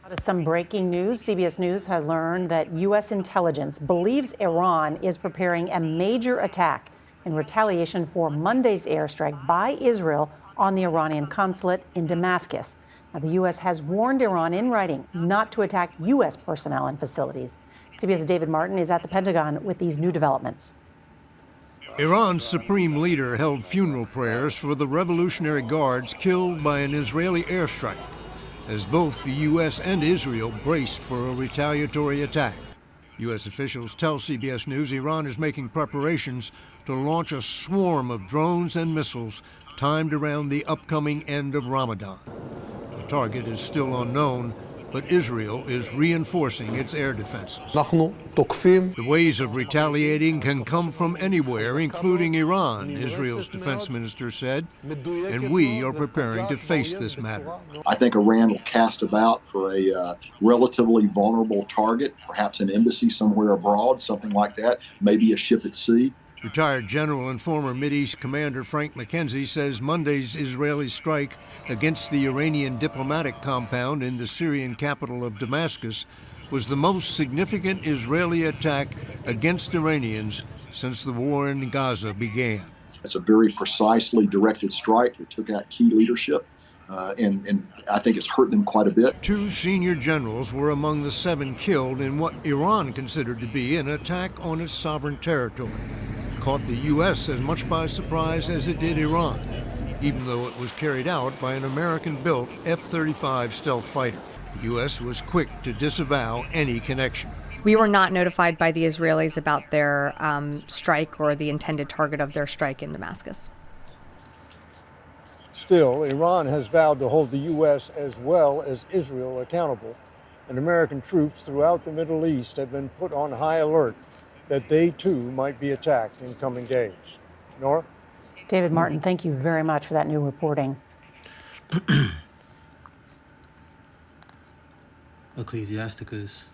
To some breaking news, CBS News has learned that U.S. intelligence believes Iran is preparing a major attack in retaliation for Monday's airstrike by Israel on the Iranian consulate in Damascus. Now, the U.S. has warned Iran in writing not to attack U.S. personnel and facilities. CBS's David Martin is at the Pentagon with these new developments. Iran's supreme leader held funeral prayers for the Revolutionary Guards killed by an Israeli airstrike, as both the U.S. and Israel braced for a retaliatory attack. U.S. officials tell CBS News Iran is making preparations to launch a swarm of drones and missiles timed around the upcoming end of Ramadan. The target is still unknown, but Israel is reinforcing its air defenses. The ways of retaliating can come from anywhere, including Iran, Israel's defense minister said, and we are preparing to face this matter. I think Iran will cast about for a relatively vulnerable target, perhaps an embassy somewhere abroad, something like that, maybe a ship at sea. Retired General and former Mideast Commander Frank McKenzie says Monday's Israeli strike against the Iranian diplomatic compound in the Syrian capital of Damascus was the most significant Israeli attack against Iranians since the war in Gaza began. It's a very precisely directed strike that took out key leadership, and I think it's hurt them quite a bit. 2 senior generals were among the 7 killed in what Iran considered to be an attack on its sovereign territory. Caught the U.S. as much by surprise as it did Iran, even though it was carried out by an American-built F-35 stealth fighter. The U.S. was quick to disavow any connection. We were not notified by the Israelis about their strike or the intended target of their strike in Damascus. Still, Iran has vowed to hold the U.S. as well as Israel accountable, and American troops throughout the Middle East have been put on high alert that they too might be attacked in coming days. Nora? David Martin, thank you very much for that new reporting. Ecclesiasticus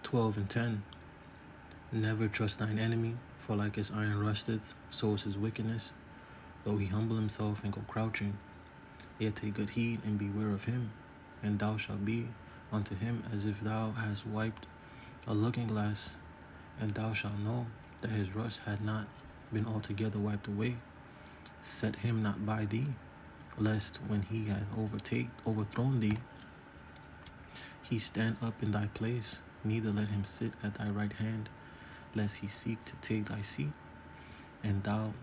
12:10. Never trust thine enemy, for like as iron rusteth, so is his wickedness. Though he humble himself and go crouching, yet take good heed and beware of him, and thou shalt be unto him as if thou hast wiped a looking glass, and thou shalt know that his rust had not been altogether wiped away. Set him not by thee, lest when he hath overthrown thee, he stand up in thy place. Neither let him sit at thy right hand, lest he seek to take thy seat. And thou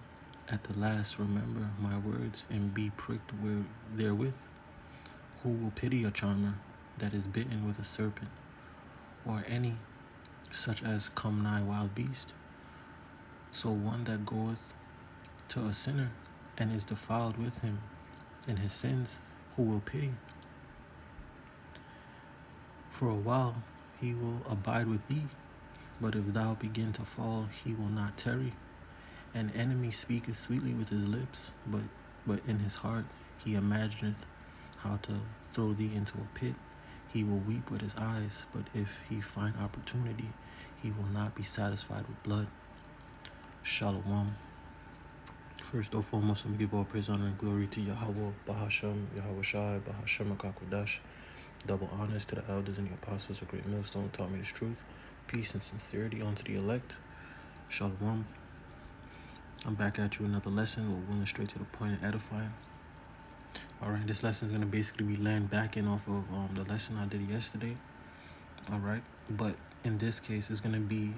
at the last remember my words, and be pricked therewith. Who will pity a charmer that is bitten with a serpent, or any such as come nigh wild beast? So one that goeth to a sinner, and is defiled with him in his sins, who will pity? For a while he will abide with thee, but if thou begin to fall, he will not tarry. An enemy speaketh sweetly with his lips, but in his heart he imagineth how to throw thee into a pit. He will weep with his eyes, but if he find opportunity, he will not be satisfied with blood. Shalom. First and foremost, we give all praise, honor, and glory to Yahweh, Bahashem, Yahweh Shai, Bahashem HaKakodash. Double honors to the elders and the apostles of Great Millstone taught me this truth. Peace and sincerity unto the elect. Shalom. I'm back at you another lesson. We're going straight to the point and edifying. Alright, this lesson is going to basically be laying back in off of the lesson I did yesterday. Alright, but in this case, it's going to be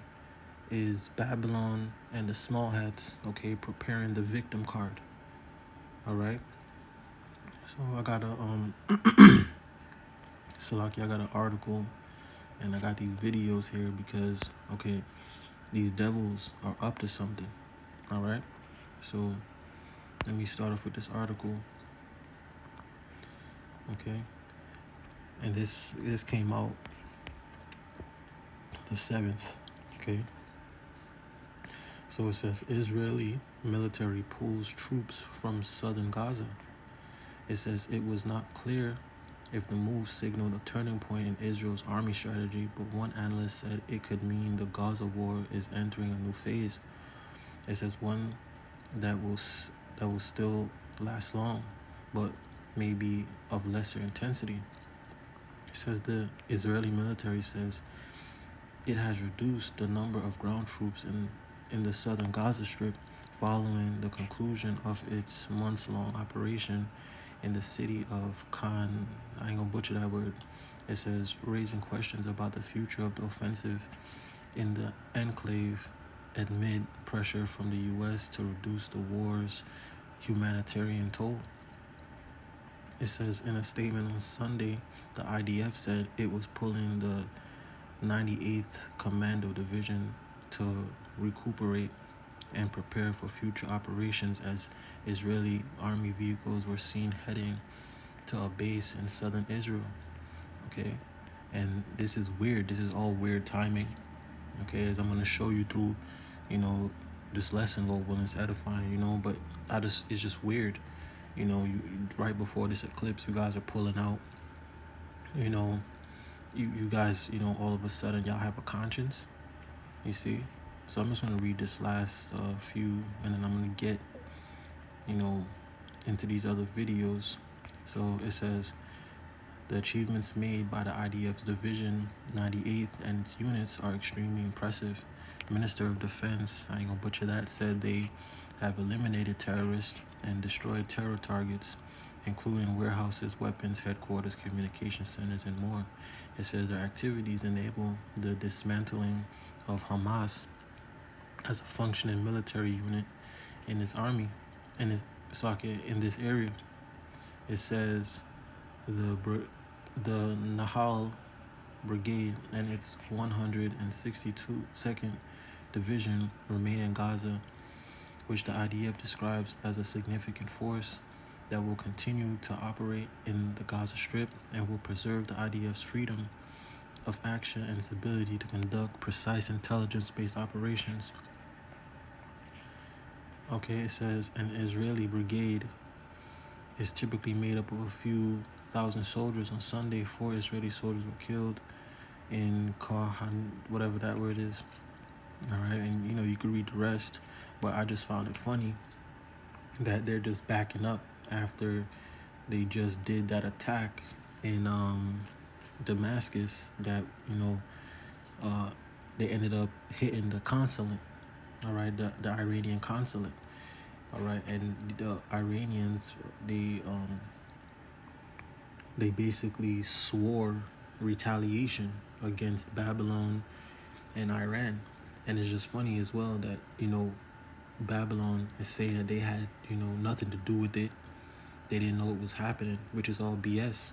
is Babylon and the small hats, okay, preparing the victim card. Alright, so I got a I got an article and I got these videos here because, okay, these devils are up to something. Alright, so let me start off with this article. Okay, and this came out the 7th. Okay, so it says Israeli military pulls troops from southern Gaza. It says it was not clear if the move signaled a turning point in Israel's army strategy, but one analyst said it could mean the Gaza war is entering a new phase. It says one that will still last long, but maybe of lesser intensity. It says the Israeli military says it has reduced the number of ground troops in the southern Gaza Strip following the conclusion of its months-long operation in the city of Khan. I ain't gonna butcher that word. It says raising questions about the future of the offensive in the enclave amid pressure from the U.S. to reduce the war's humanitarian toll. It says in a statement on Sunday, the IDF said it was pulling the 98th Commando Division to recuperate and prepare for future operations as Israeli army vehicles were seen heading to a base in southern Israel. Okay, and this is weird. This is all weird timing. Okay, as I'm going to show you through, this lesson, Lord willing, is edifying, but it's just weird. You right before this eclipse, you guys are pulling out, you guys, all of a sudden y'all have a conscience, you see? So I'm just going to read this last few, and then I'm going to get, into these other videos. So it says, the achievements made by the IDF's Division 98th and its units are extremely impressive. Minister of Defense, I ain't gonna butcher that, said they have eliminated terrorists and destroyed terror targets, including warehouses, weapons, headquarters, communication centers, and more. It says their activities enable the dismantling of Hamas as a functioning military unit in its army, in this area. It says the Nahal Brigade and its 162nd Division remain in Gaza, which the IDF describes as a significant force that will continue to operate in the Gaza Strip and will preserve the IDF's freedom of action and its ability to conduct precise intelligence-based operations. Okay, it says an Israeli brigade is typically made up of a few thousand soldiers. On Sunday, 4 Israeli soldiers were killed in Khan, whatever that word is. All right, and you could read the rest, but I just found it funny that they're just backing up after they just did that attack in Damascus. That they ended up hitting the consulate. All right, the Iranian consulate. All right, and the Iranians, they basically swore retaliation against Babylon and Iran. And it's just funny as well that, Babylon is saying that they had, nothing to do with it. They didn't know it was happening, which is all BS.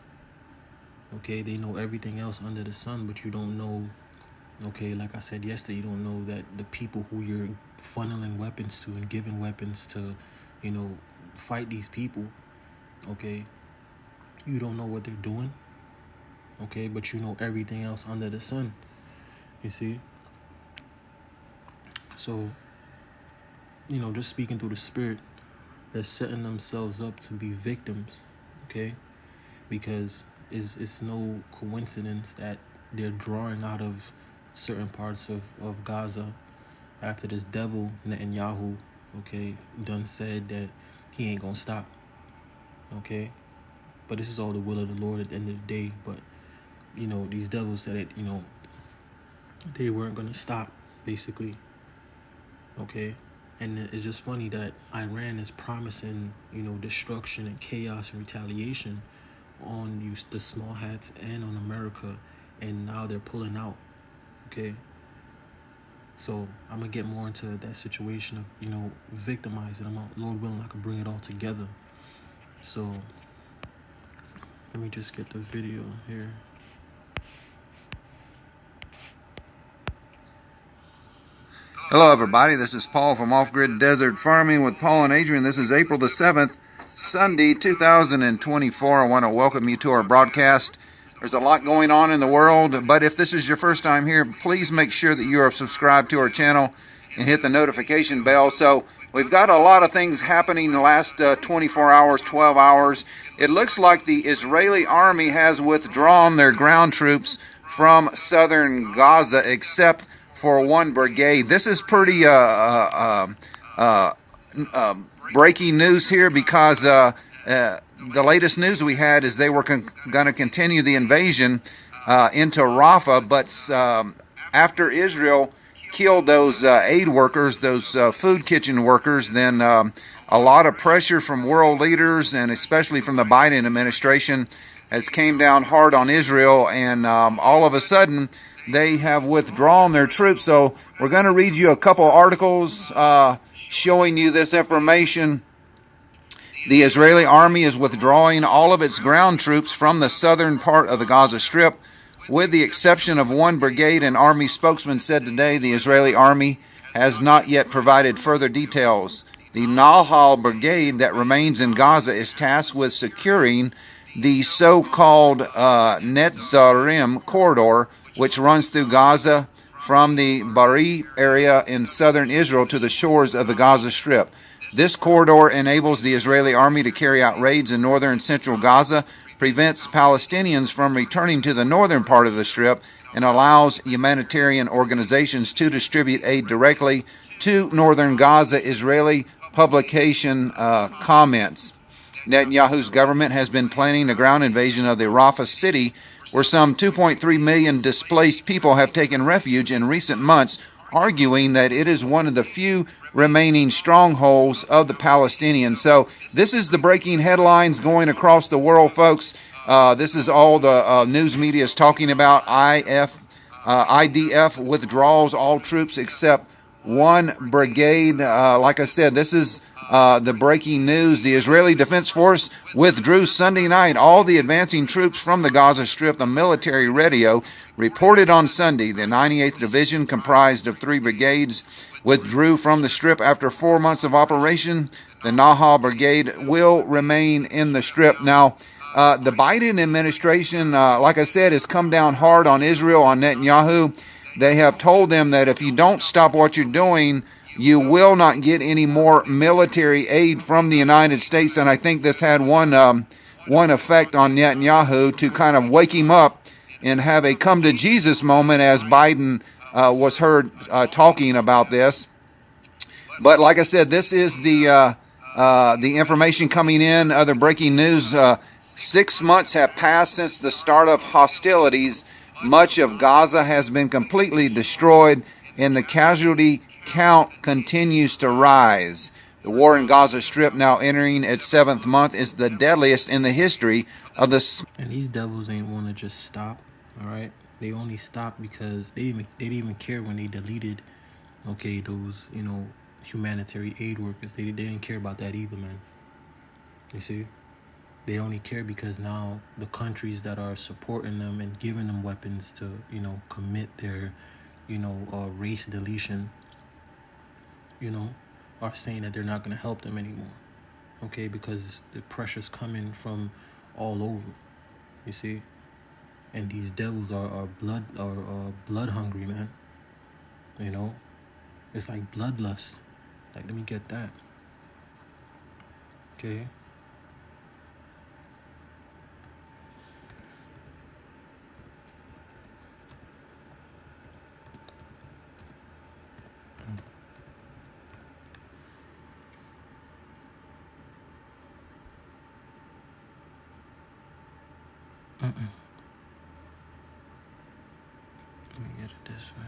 Okay, they know everything else under the sun, but you don't know, okay, like I said yesterday, you don't know that the people who you're funneling weapons to and giving weapons to, fight these people, okay, you don't know what they're doing, okay, but you know everything else under the sun, you see? So, just speaking through the Spirit, they're setting themselves up to be victims, okay? Because it's no coincidence that they're drawing out of certain parts of Gaza after this devil, Netanyahu, okay, done said that he ain't gonna stop, okay? But this is all the will of the Lord at the end of the day. But, these devils said it, they weren't gonna stop, basically, okay? And it's just funny that Iran is promising, destruction and chaos and retaliation on the small hats and on America, and now they're pulling out, okay? So I'm gonna get more into that situation of, victimizing. Lord willing, I can bring it all together. So let me just get the video here. Hello everybody, this is Paul from Off Grid Desert Farming with Paul and Adrian. This is April the 7th, Sunday, 2024. I want to welcome you to our broadcast. There's a lot going on in the world, but if this is your first time here, please make sure that you are subscribed to our channel and hit the notification bell. So we've got a lot of things happening in the last 24 hours, 12 hours. It looks like the Israeli army has withdrawn their ground troops from southern Gaza, except for one brigade. This is pretty breaking news here, because the latest news we had is they were going to continue the invasion into Rafah, but after Israel killed those aid workers, those food kitchen workers, then a lot of pressure from world leaders and especially from the Biden administration has came down hard on Israel, and all of a sudden they have withdrawn their troops. So we're going to read you a couple articles showing you this information. The Israeli army is withdrawing all of its ground troops from the southern part of the Gaza Strip, with the exception of one brigade. An army spokesman said today the Israeli army has not yet provided further details. The Nahal brigade that remains in Gaza is tasked with securing the so-called Netzarim corridor, which runs through Gaza from the Bari area in southern Israel to the shores of the Gaza Strip. This corridor enables the Israeli army to carry out raids in northern and central Gaza, prevents Palestinians from returning to the northern part of the Strip, and allows humanitarian organizations to distribute aid directly to northern Gaza. Israeli publication comments. Netanyahu's government has been planning a ground invasion of the Rafah city, where some 2.3 million displaced people have taken refuge in recent months, arguing that it is one of the few remaining strongholds of the Palestinians. So this is the breaking headlines going across the world, folks. This is all the news media is talking about. IDF withdraws all troops except one brigade. Like I said, this is the breaking news. The Israeli Defense Force withdrew Sunday night all the advancing troops from the Gaza Strip. The military radio reported on Sunday the 98th Division, comprised of 3 brigades, withdrew from the Strip after 4 months of operation. The Nahal Brigade will remain in the Strip. Now, the Biden administration, like I said, has come down hard on Israel, on Netanyahu. They have told them that if you don't stop what you're doing, you will not get any more military aid from the United States. And I think this had one effect on Netanyahu to kind of wake him up and have a come to Jesus moment, as Biden was heard talking about this. But like I said, this is the information coming in. Other breaking news: 6 months have passed since the start of hostilities. Much of Gaza has been completely destroyed, and the casualty count continues to rise. The war in Gaza Strip, now entering its 7th month, is the deadliest in the history of the... And these devils ain't want to just stop, all right? They only stopped because they didn't even care when they deleted, okay, those, humanitarian aid workers. They didn't care about that either, man. You see? They only care because now the countries that are supporting them and giving them weapons to, commit their, race deletion, are saying that they're not going to help them anymore. Okay, because the pressure's coming from all over. You see? And these devils are blood hungry, man. It's like bloodlust. Like, let me get that. Okay. Let me get it this way.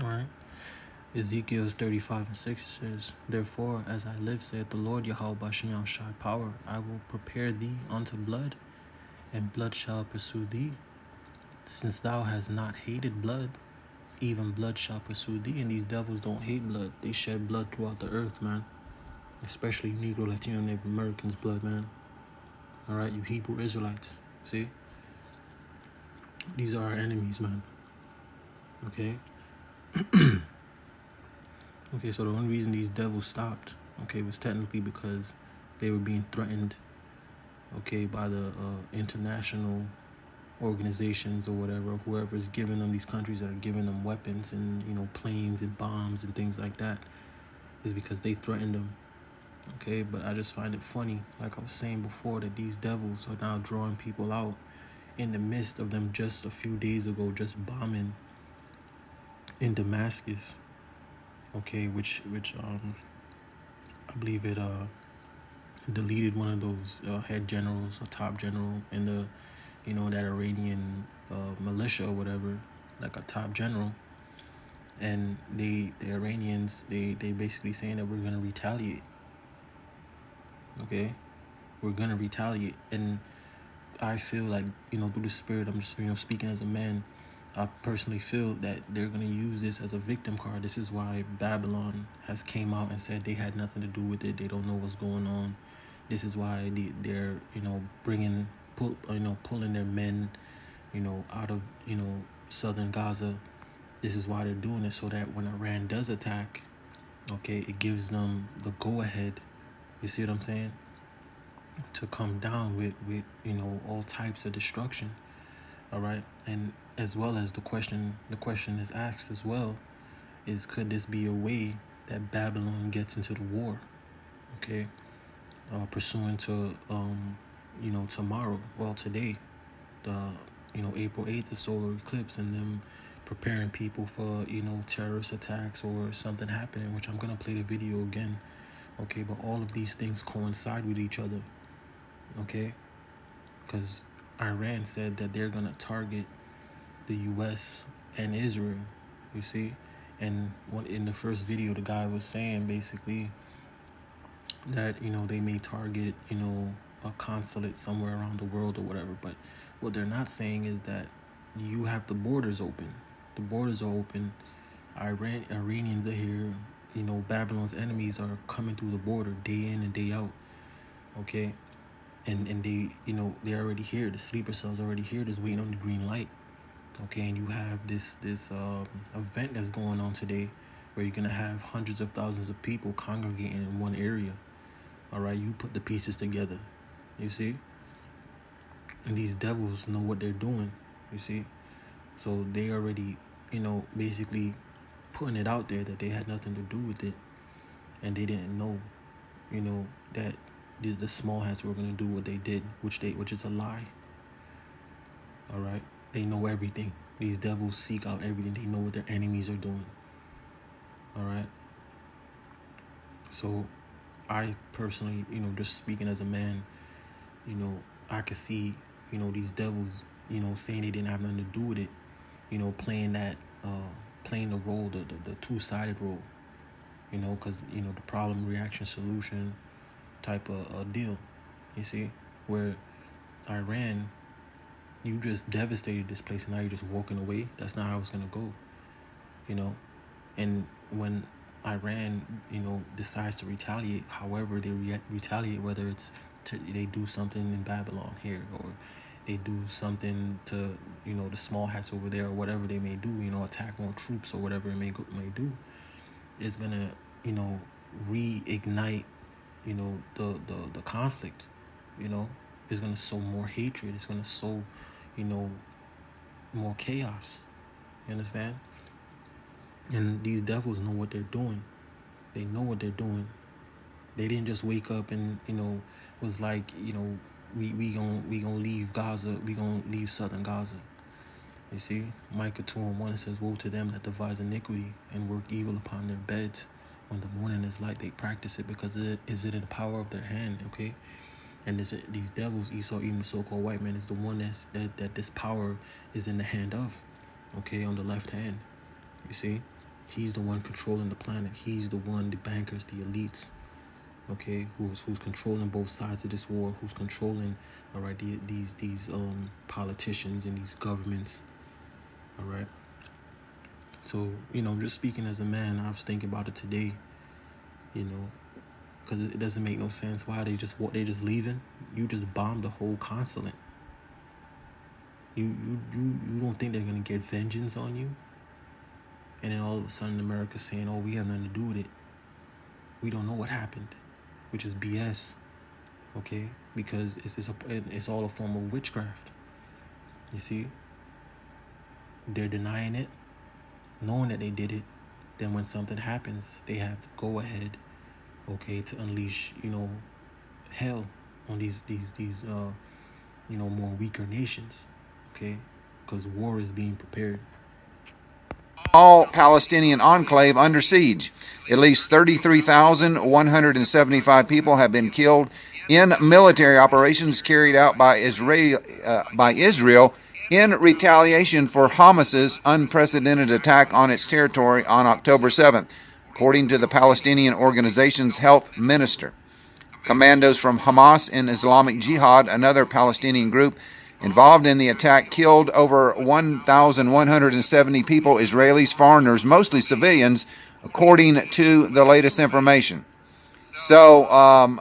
All right. Ezekiel 35:6 says, "Therefore, as I live, saith the Lord Yahweh Bashem Shai power, I will prepare thee unto blood, and blood shall pursue thee. Since thou hast not hated blood, even blood shall pursue thee." And these devils don't hate blood. They shed blood throughout the earth, man. Especially Negro, Latino, Native Americans' blood, man. All right, you Hebrew Israelites. See? These are our enemies, man. Okay? Okay, so the only reason these devils stopped, okay, was technically because they were being threatened, okay, by the international organizations or whatever, whoever's giving them, these countries that are giving them weapons and, planes and bombs and things like that, is because they threatened them. Okay, but I just find it funny, like I was saying before, that these devils are now drawing people out in the midst of them just a few days ago just bombing in Damascus, okay, which I believe it deleted one of those head generals, a top general in the, that Iranian militia or whatever, like a top general. And the Iranians, they basically saying that we're gonna retaliate. Okay, we're gonna retaliate. And I feel like, through the spirit, I'm just, speaking as a man, I personally feel that they're gonna use this as a victim card. This is why Babylon has came out and said they had nothing to do with it. They don't know what's going on. This is why they're pulling their men, out of southern Gaza. This is why they're doing it, so that when Iran does attack, okay, it gives them the go ahead. You see what I'm saying? To come down with all types of destruction. All right, and as well as the question is asked as well is, could this be a way that Babylon gets into the war? Okay, pursuant to tomorrow, well, today, the April 8th, the solar eclipse, and them preparing people for terrorist attacks or something happening, which I'm gonna play the video again. Okay, but all of these things coincide with each other. Okay, because Iran said that they're gonna target the U.S. and Israel. You see, and in the first video, the guy was saying basically that they may target a consulate somewhere around the world or whatever. But what they're not saying is that you have the borders open. The borders are open. Iranians are here. Babylon's enemies are coming through the border day in and day out. Okay, and they they're already here. The sleeper cells already here, just waiting on the green light. Okay, and you have this event that's going on today, where you're gonna have hundreds of thousands of people congregating in one area. All right, you put the pieces together. You see, and these devils know what they're doing. You see, so they already basically putting it out there that they had nothing to do with it, and they didn't know that the small hats were going to do what they did, which is a lie. All right, they know everything. These devils seek out everything. They know what their enemies are doing. All right, so I personally, just speaking as a man, I could see these devils saying they didn't have nothing to do with it, playing the role, the two-sided role, because the problem, reaction, solution type of deal. You see, where Iran, you just devastated this place and now you're just walking away. That's not how it's gonna go. And when Iran decides to retaliate, however they retaliate, whether it's they do something in Babylon here, or they do something to the small hats over there, or whatever they may do, attack more troops or whatever it may do, is gonna reignite the conflict. It's gonna sow more hatred. It's gonna sow more chaos. You understand? And these devils know what they're doing. They know what they're doing. They didn't just wake up and was like we gonna leave Gaza. We gonna leave southern Gaza. You see, Micah 2:1 says, "Woe to them that devise iniquity and work evil upon their beds. When the morning is light, they practice it because it is in the power of their hand." Okay, and these devils, Esau, even the so-called white man, is the one that this power is in the hand of. Okay, on the left hand. You see, he's the one controlling the planet. He's the one, the bankers, the elites. Okay, who's controlling both sides of this war? Who's controlling, all right, these politicians and these governments? All right. So just speaking as a man, I was thinking about it today. Because it doesn't make no sense. Why they just leaving? You just bombed the whole consulate. You don't think they're gonna get vengeance on you? And then all of a sudden, America's saying, "Oh, we have nothing to do with it. We don't know what happened," which is BS. Okay, because it's all a form of witchcraft. You see, they're denying it, knowing that they did it. Then when something happens, they have to go ahead, okay, to unleash hell on these more weaker nations. okay? Because war is being prepared. All Palestinian enclave under siege. At least 33,175 people have been killed in military operations carried out by Israel in retaliation for Hamas's unprecedented attack on its territory on October 7th, according to the Palestinian organization's health minister. Commandos from Hamas and Islamic Jihad, another Palestinian group involved in the attack, killed over 1,170 people, Israelis, foreigners, mostly civilians, according to the latest information. So,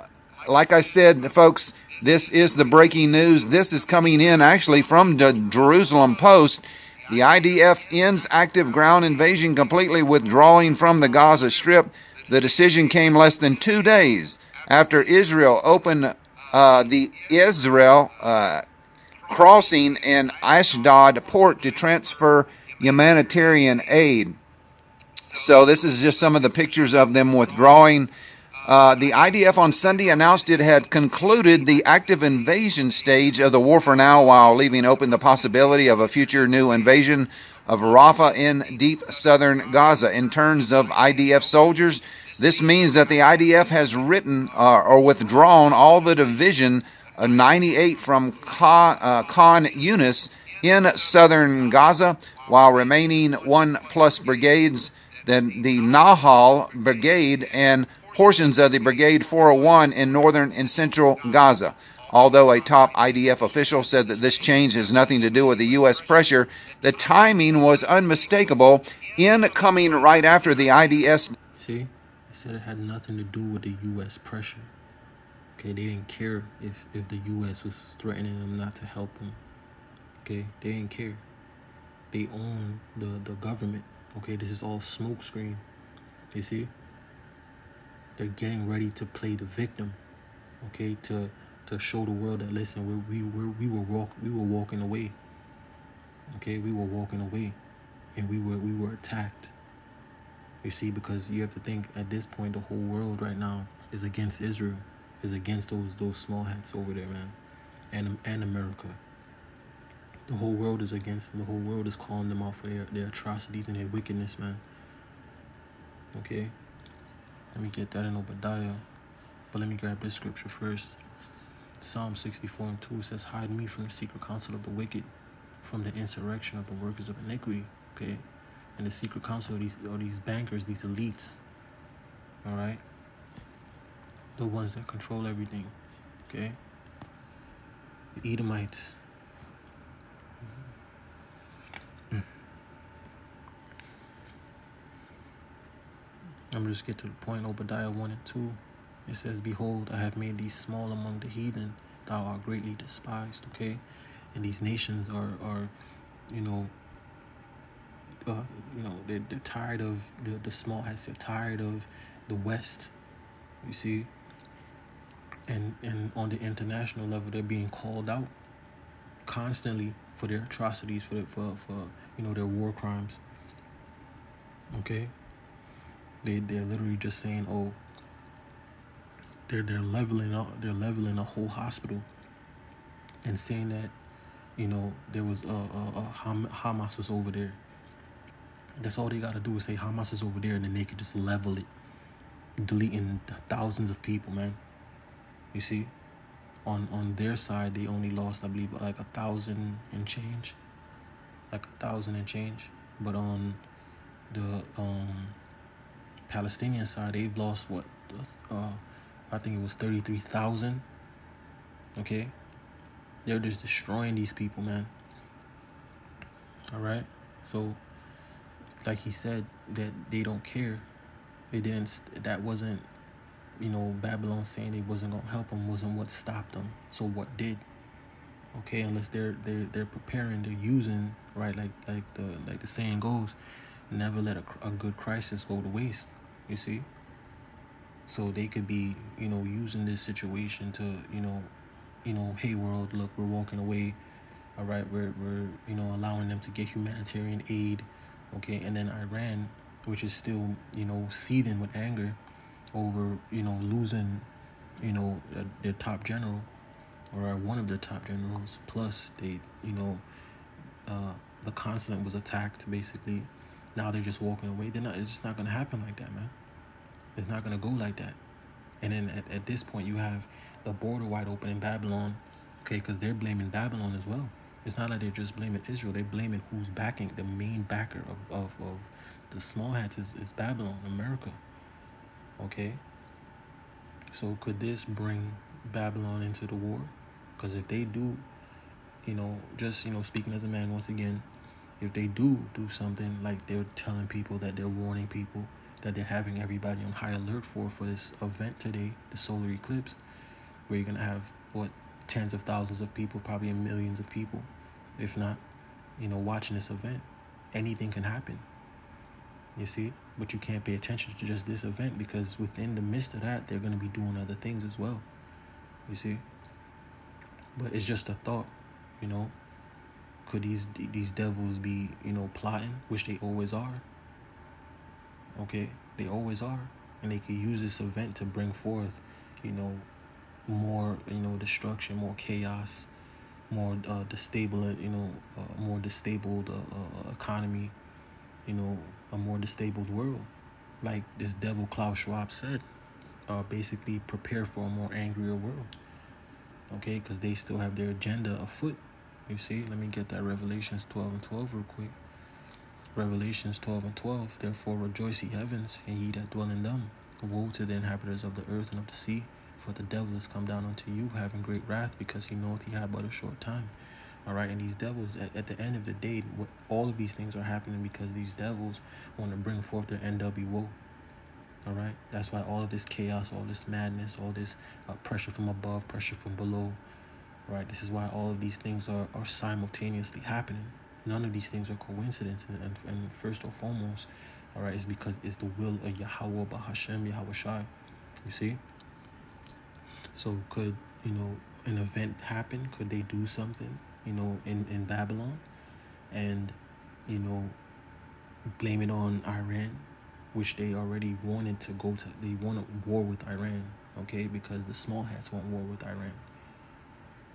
like I said, folks, this is the breaking news. This is coming in actually from the Jerusalem Post. The IDF ends active ground invasion, completely withdrawing from the Gaza Strip. The decision came less than 2 days after Israel opened the Israel crossing in Ashdod port to transfer humanitarian aid. So this is just some of the pictures of them withdrawing. The IDF on Sunday announced it had concluded the active invasion stage of the war for now, while leaving open the possibility of a future new invasion of Rafah in deep southern Gaza. In terms of IDF soldiers, this means that the IDF has or withdrawn all the division 98 from Khan Yunis in southern Gaza, while remaining 1+ brigades, then the Nahal Brigade and portions of the Brigade 401 in northern and central Gaza. Although a top IDF official said that this change has nothing to do with the U.S. pressure, the timing was unmistakable in coming right after the IDS. See, they said it had nothing to do with the U.S. pressure. Okay, they didn't care if the U.S. was threatening them not to help them. Okay, they didn't care. They own the government. Okay, this is all smokescreen. You see? They're getting ready to play the victim. Okay, to show the world that, listen, we were walking away. Okay, we were walking away, and we were attacked. You see, because you have to think, at this point, the whole world right now is against Israel, is against those small hats over there, man, and America. The whole world is against them. The whole world is calling them out for their atrocities and their wickedness, man. Okay, let me get that in Obadiah, but let me grab this scripture first. Psalm 64:2 says, "Hide me from the secret counsel of the wicked, from the insurrection of the workers of iniquity." Okay, and the secret counsel of these bankers, these elites. All right, the ones that control everything. Okay, the Edomites. I'm going to just get to the point. Obadiah 1:2. It says, "Behold, I have made thee small among the heathen. Thou art greatly despised." Okay, and these nations are they're tired of the small hats. They're tired of the West. You see, and on the international level, they're being called out constantly for their atrocities, for their war crimes. Okay, they're literally just saying, oh, they're leveling a whole hospital and saying that there was Hamas was over there. That's all they got to do is say Hamas is over there, and then they could just level it, deleting thousands of people, man. You see, on their side, they only lost, I believe, like 1,000 and change, but on the Palestinian side, they've lost what? I think it was 33,000. Okay, they're just destroying these people, man. All right, so like he said, that they don't care. That wasn't, Babylon saying they wasn't gonna help them wasn't what stopped them. So what did? Okay, unless they're preparing, they're using, right, like the saying goes, never let a good crisis go to waste. You see, so they could be using this situation to hey world, look, we're walking away. All right, we're allowing them to get humanitarian aid. Okay, and then Iran, which is still seething with anger over losing their top general, or one of their top generals. Plus they the consulate was attacked, basically. Now they're just walking away. It's just not going to happen like that, man. It's not going to go like that. And then at this point, you have the border wide open in Babylon, okay, because they're blaming Babylon as well. It's not like they're just blaming Israel. They're blaming who's backing. The main backer of the small hats is Babylon, America, okay? So could this bring Babylon into the war? Because if they do, just, speaking as a man once again, if they do something like they're telling people, that they're warning people, that they're having everybody on high alert for this event today, the solar eclipse, where you're going to have, tens of thousands of people, probably millions of people, if not, watching this event. Anything can happen, you see? But you can't pay attention to just this event, because within the midst of that, they're going to be doing other things as well, you see? But it's just a thought, Could these devils be, plotting, which they always are? Okay, they always are. And they could use this event to bring forth, more, destruction, more chaos, more more disabled economy, a more disabled world. Like this devil Klaus Schwab said, basically prepare for a more angrier world. Okay, because they still have their agenda afoot. You see, let me get that Revelations 12:12 real quick. Revelations 12:12. Therefore rejoice, ye heavens, and ye that dwell in them. Woe to the inhabitants of the earth and of the sea, for the devil is come down unto you, having great wrath, because he knoweth he had but a short time. All right, and these devils, at the end of the day, all of these things are happening because these devils want to bring forth their NWO. All right, that's why all of this chaos, all this madness, all this pressure from above, pressure from below. Right, this is why all of these things are simultaneously happening. None of these things are coincidence. And first and foremost, all right, it's because it's the will of Yahweh Bahashem Yahweh Shai. You see? So could, an event happen? Could they do something, in Babylon? And, blame it on Iran, which they already wanted to go to. They want a war with Iran, okay? Because the small hats want war with Iran.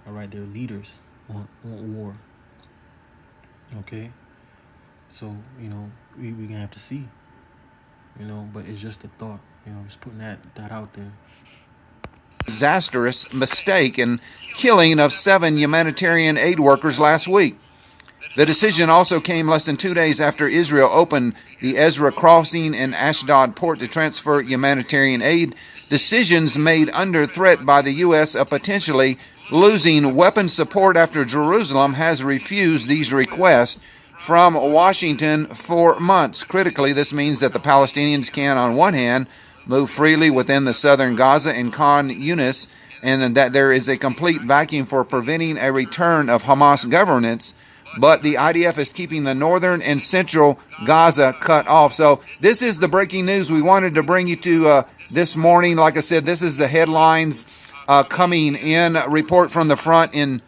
All right, their leaders want war. Okay, so we're gonna have to see. But it's just a thought. Just putting that out there. Disastrous mistake and killing of 7 humanitarian aid workers last week. The decision also came less than 2 days after Israel opened the Ezra crossing in Ashdod port to transfer humanitarian aid. Decisions made under threat by the U.S. of potentially losing weapon support after Jerusalem has refused these requests from Washington for months. Critically, this means that the Palestinians can, on one hand, move freely within the southern Gaza and Khan Yunis, and that there is a complete vacuum for preventing a return of Hamas governance, but the IDF is keeping the northern and central Gaza cut off. So this is the breaking news we wanted to bring you to this morning. Like I said, this is the headlines coming in. Report from the front in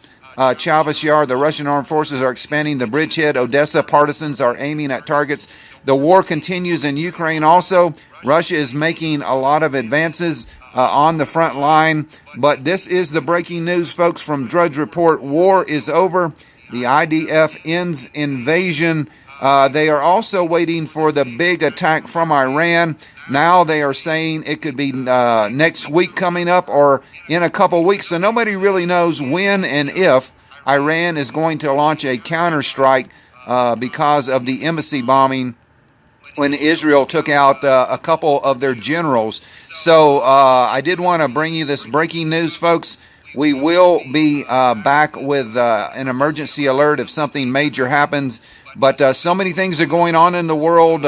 Chavez Yar. The Russian armed forces are expanding the bridgehead. Odessa partisans are aiming at targets. The war continues in Ukraine also. Russia is making a lot of advances on the front line. But this is the breaking news, folks, from Drudge Report. War is over. The IDF ends invasion. They are also waiting for the big attack from Iran. Now they are saying it could be next week coming up or in a couple weeks. So nobody really knows when and if Iran is going to launch a counterstrike because of the embassy bombing when Israel took out a couple of their generals. So I did want to bring you this breaking news, folks. We will be back with an emergency alert if something major happens. But so many things are going on in the world.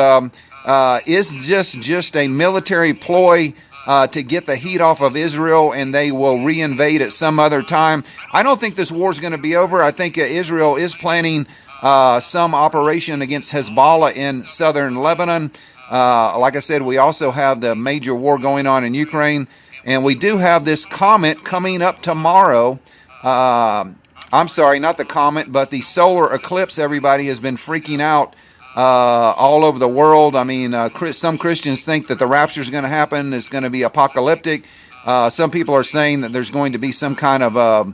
Is just a military ploy to get the heat off of Israel, and they will reinvade at some other time. I don't think this war is going to be over. I think Israel is planning some operation against Hezbollah in southern Lebanon. Like I said, we also have the major war going on in Ukraine. And we do have this comet coming up tomorrow. I'm sorry, not the comet, but the solar eclipse. Everybody has been freaking out all over the world. I mean, some Christians think that the rapture is going to happen. It's going to be apocalyptic. Some people are saying that there's going to be some kind of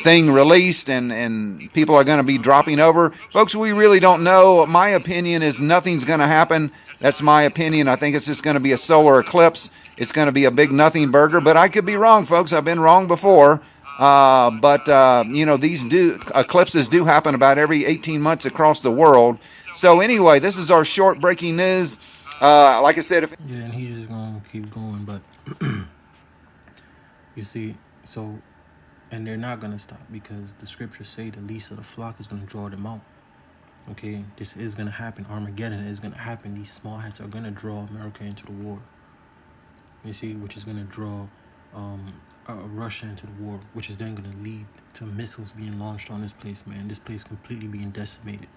thing released and people are going to be dropping over. Folks, we really don't know. My opinion is nothing's going to happen. That's my opinion. I think it's just going to be a solar eclipse. It's going to be a big nothing burger, but I could be wrong, folks. I've been wrong before. These eclipses do happen about every 18 months across the world. So anyway, this is our short breaking news. Like I said, Yeah, and he's just gonna keep going, but you see, so, and they're not gonna stop because the scriptures say the least of the flock is gonna draw them out. Okay, this is gonna happen. Armageddon is gonna happen. These small hats are gonna draw America into the war. You see, which is gonna draw Russia into the war, which is then gonna lead to missiles being launched on this place, man. This place completely being decimated.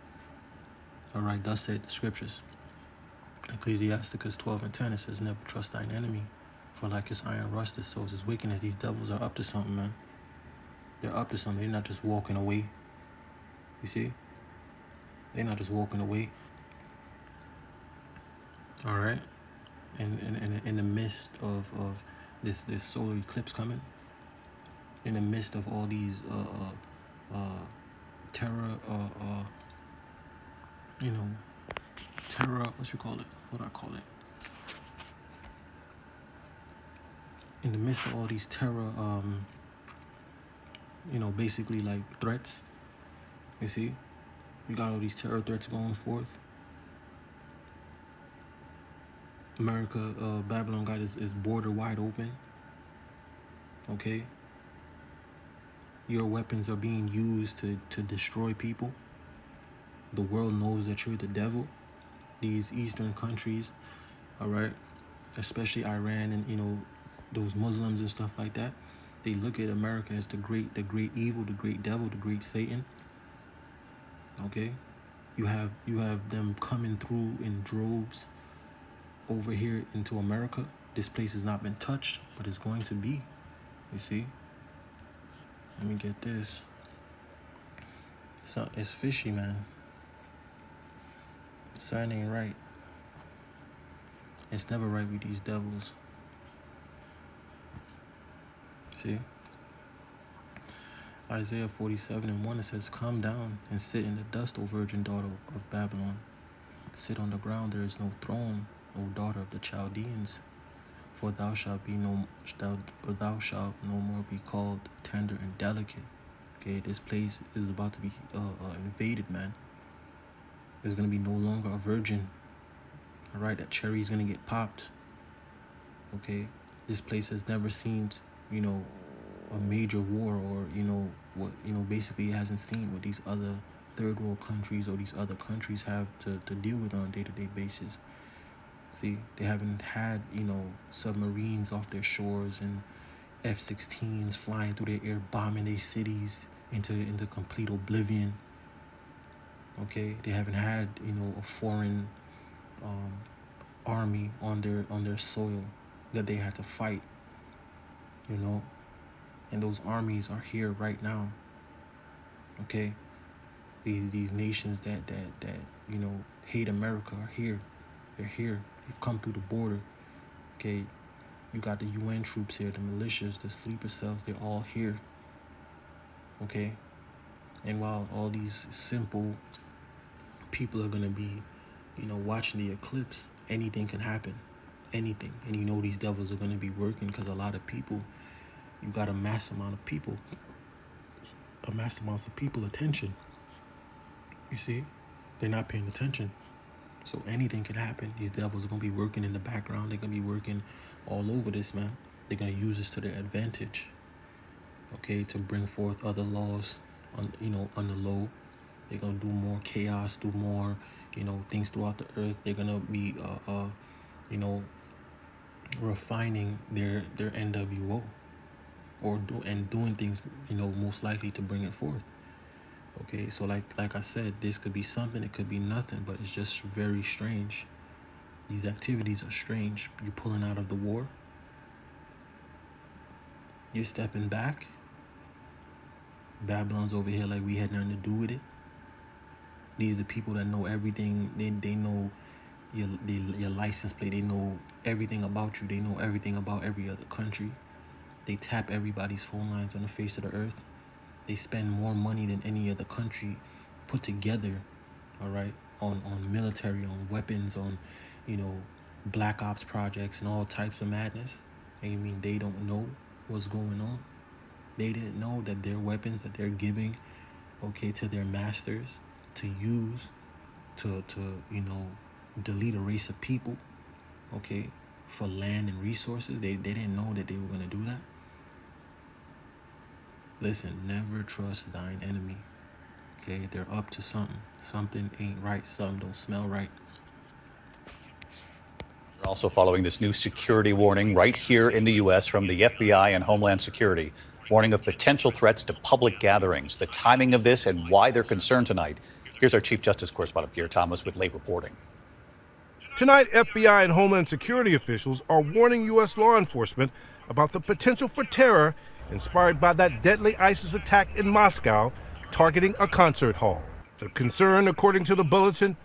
All right, thus said the scriptures. Ecclesiasticus 12:10, it says, never trust thine enemy, for like his iron rust, so is his wickedness. These devils are up to something, man. They're up to something. They're not just walking away. You see? They're not just walking away. All right? And in the midst of this solar eclipse coming, in the midst of all these terror, terror, what you call it? What do I call it? In the midst of all these terror, basically like threats, you see? We got all these terror threats going forth. America, Babylon got its border wide open. Okay? Your weapons are being used to destroy people. The world knows that you're the devil. These Eastern countries, all right, especially Iran and, those Muslims and stuff like that, they look at America as the great evil, the great devil, the great Satan. Okay? You have them coming through in droves over here into America. This place has not been touched, but it's going to be. You see? Let me get this. So it's fishy, man. Something ain't right. It's never right with these devils. See? Isaiah 47:1, it says, come down and sit in the dust, O virgin daughter of Babylon. Sit on the ground, there is no throne, O daughter of the Chaldeans. For thou shalt no more be called tender and delicate. Okay, this place is about to be invaded, man. There's going to be no longer a virgin. All right, that cherry is going to get popped. Okay, this place has never seen, a major war or, basically it hasn't seen what these other third world countries or these other countries have to deal with on a day-to-day basis. See, they haven't had, submarines off their shores and F-16s flying through their air, bombing their cities into complete oblivion. Okay, they haven't had, a foreign army on their soil that they had to fight, and those armies are here right now. Okay, these nations that hate America are here. They're here. They've come through the border. Okay, you got the UN troops here, the militias, the sleeper cells. They're all here. Okay, and while all these simple people are gonna be, watching the eclipse, anything can happen, anything. And these devils are gonna be working because a lot of people, you got a mass amount of people attention. You see, they're not paying attention. So anything can happen. These devils are going to be working in the background. They're going to be working all over this, man. They're going to use this to their advantage. Okay, to bring forth other laws on the low. They're going to do more chaos, do more, things throughout the earth. They're going to be, refining their NWO doing things, most likely to bring it forth. Okay, so like I said, this could be something, it could be nothing, but it's just very strange. These activities are strange. You're pulling out of the war. You're stepping back. Babylon's over here like we had nothing to do with it. These are the people that know everything. They know your license plate. They know everything about you. They know everything about every other country. They tap everybody's phone lines on the face of the earth. They spend more money than any other country put together, all right, on military, on weapons, on, black ops projects and all types of madness. And you mean they don't know what's going on? They didn't know that their weapons that they're giving, okay, to their masters to use to delete a race of people, okay, for land and resources. They didn't know that they were going to do that. Listen, never trust thine enemy. Okay, they're up to something. Something ain't right. Something don't smell right. We're also following this new security warning right here in the U.S. from the FBI and Homeland Security, warning of potential threats to public gatherings. The timing of this and why they're concerned tonight. Here's our Chief Justice correspondent, Pierre Thomas, with late reporting. Tonight, FBI and Homeland Security officials are warning U.S. law enforcement about the potential for terror inspired by that deadly ISIS attack in Moscow targeting a concert hall. The concern, according to the bulletin,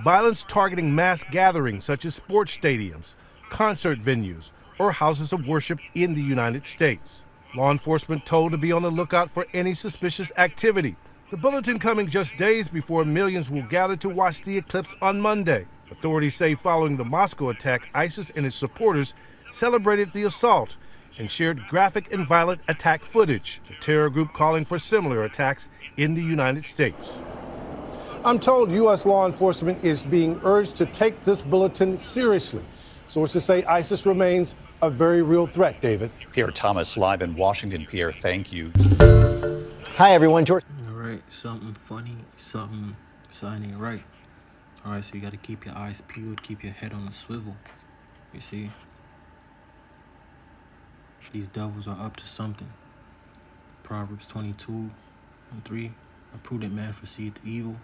violence targeting mass gatherings such as sports stadiums, concert venues, or houses of worship in the United States. Law enforcement told to be on the lookout for any suspicious activity. The bulletin coming just days before millions will gather to watch the eclipse on Monday. Authorities say following the Moscow attack, ISIS and its supporters celebrated the assault and shared graphic and violent attack footage, the terror group calling for similar attacks in the United States. I'm told U.S. law enforcement is being urged to take this bulletin seriously. Sources say ISIS remains a very real threat, David. Pierre Thomas, live in Washington. Pierre, thank you. Hi, everyone. George. All right, something funny, something ain't right. All right, so you got to keep your eyes peeled, keep your head on a swivel. You see? These devils are up to something. Proverbs 22:3. A prudent man foreseeth evil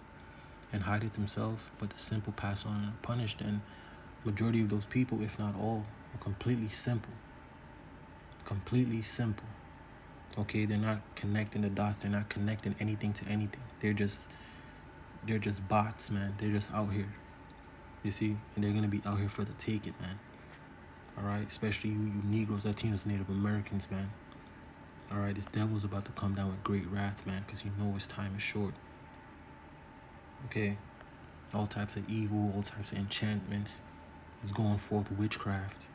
and hideth himself, but the simple pass on and are punished. And majority of those people, if not all, are completely simple. Completely simple. Okay, they're not connecting the dots. They're not connecting anything to anything. They're just bots, man. They're just out here. You see? And they're gonna be out here for the taking, man. All right, especially you Negroes, Latinos, Native Americans, man. All right, this devil's about to come down with great wrath, man, because you know his time is short. Okay, all types of evil, all types of enchantments is going forth witchcraft.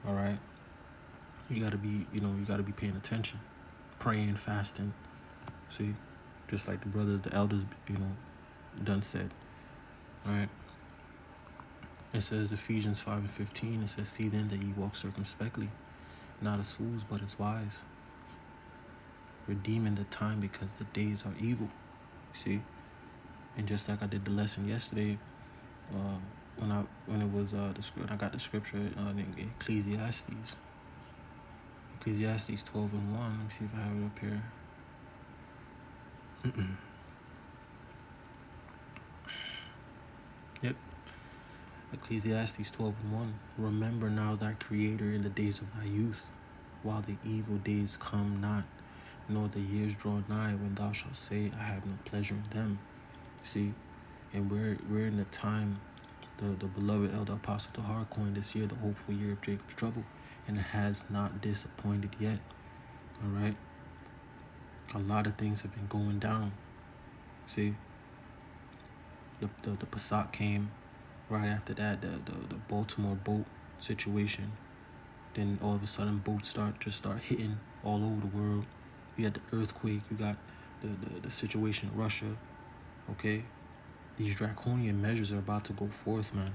All right, you gotta be paying attention, praying, fasting. See, just like the elders, done said. All right. It says Ephesians 5:15. It says, "See then that ye walk circumspectly, not as fools, but as wise, redeeming the time because the days are evil." See, and just like I did the lesson yesterday, when I got the scripture in Ecclesiastes 12:1. Let me see if I have it up here. Yep. Ecclesiastes 12:1. Remember now thy Creator in the days of thy youth, while the evil days come not, nor the years draw nigh, when thou shalt say, I have no pleasure in them. See, and we're in the time, the beloved Elder Apostle Tahar coined this year the hopeful year of Jacob's trouble, and it has not disappointed yet. All right, a lot of things have been going down. See, the Passat came. Right after that, the Baltimore boat situation. Then all of a sudden, boats start hitting all over the world. You had the earthquake. You got the situation in Russia. Okay, these draconian measures are about to go forth, man.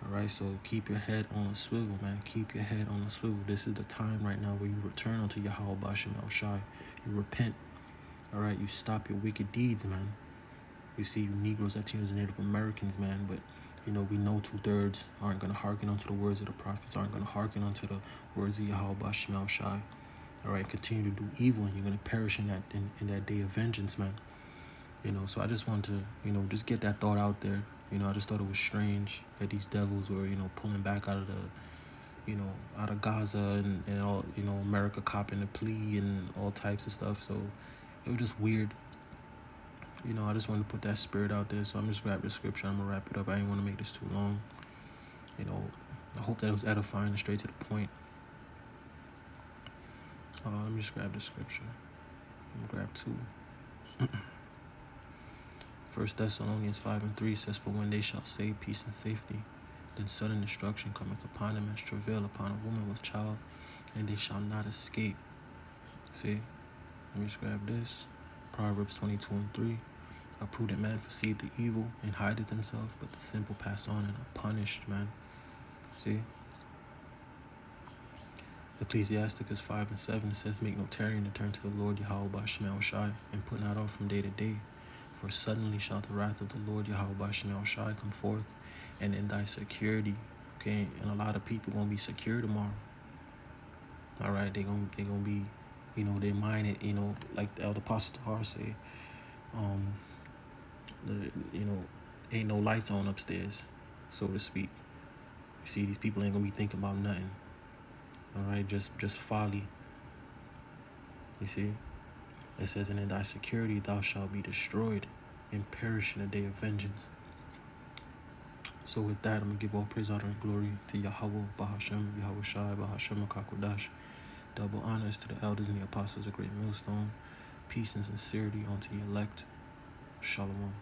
All right, so keep your head on a swivel, man. Keep your head on a swivel. This is the time right now where you return unto Yahweh Bashem El Shai. You repent. All right, you stop your wicked deeds, man. You see, you Negroes, Latinos, and Native Americans, man, but we know 2/3 aren't going to hearken unto the words of the prophets, aren't going to hearken unto the words of Yahweh Bashem El Shai. All right, continue to do evil, and you're going to perish in that day of vengeance, man. So I just want to, just get that thought out there. I just thought it was strange that these devils were, pulling back out of out of Gaza and all, America copping the plea and all types of stuff. So it was just weird. I just wanted to put that spirit out there. So I'm just grabbing the scripture. I'm going to wrap it up. I didn't want to make this too long. I hope that it was edifying and straight to the point. Let me just grab the scripture. I'm gonna grab two. 1 Thessalonians 5:3 says, "For when they shall say peace and safety, then sudden destruction cometh upon them as travail upon a woman with child, and they shall not escape." See? Let me just grab this. Proverbs 22:3. "A prudent man foreseeth the evil and hideth himself, but the simple pass on and are punished," man. See? Ecclesiasticus 5:7, it says, "Make no tarrying to turn to the Lord Yahweh Ba'ashem El Shai, and put not off from day to day. For suddenly shall the wrath of the Lord Yahweh Ba'ashem El Shai come forth, and in thy security." Okay, and a lot of people gonna be secure tomorrow. All right, they gonna be, their mind, like the Elder Apostle Tahar say, ain't no lights on upstairs, so to speak. You see, these people ain't gonna be thinking about nothing. All right, just folly. You see, it says, "And in thy security thou shalt be destroyed and perish in the day of vengeance." So with that, I'm gonna give all praise, honor, and glory to Yahweh Bahashem, Yahweh Shai, Bahashem HaKakodash. Double honors to the elders and the apostles of Great Millstone. Peace and sincerity unto the elect. Shalom.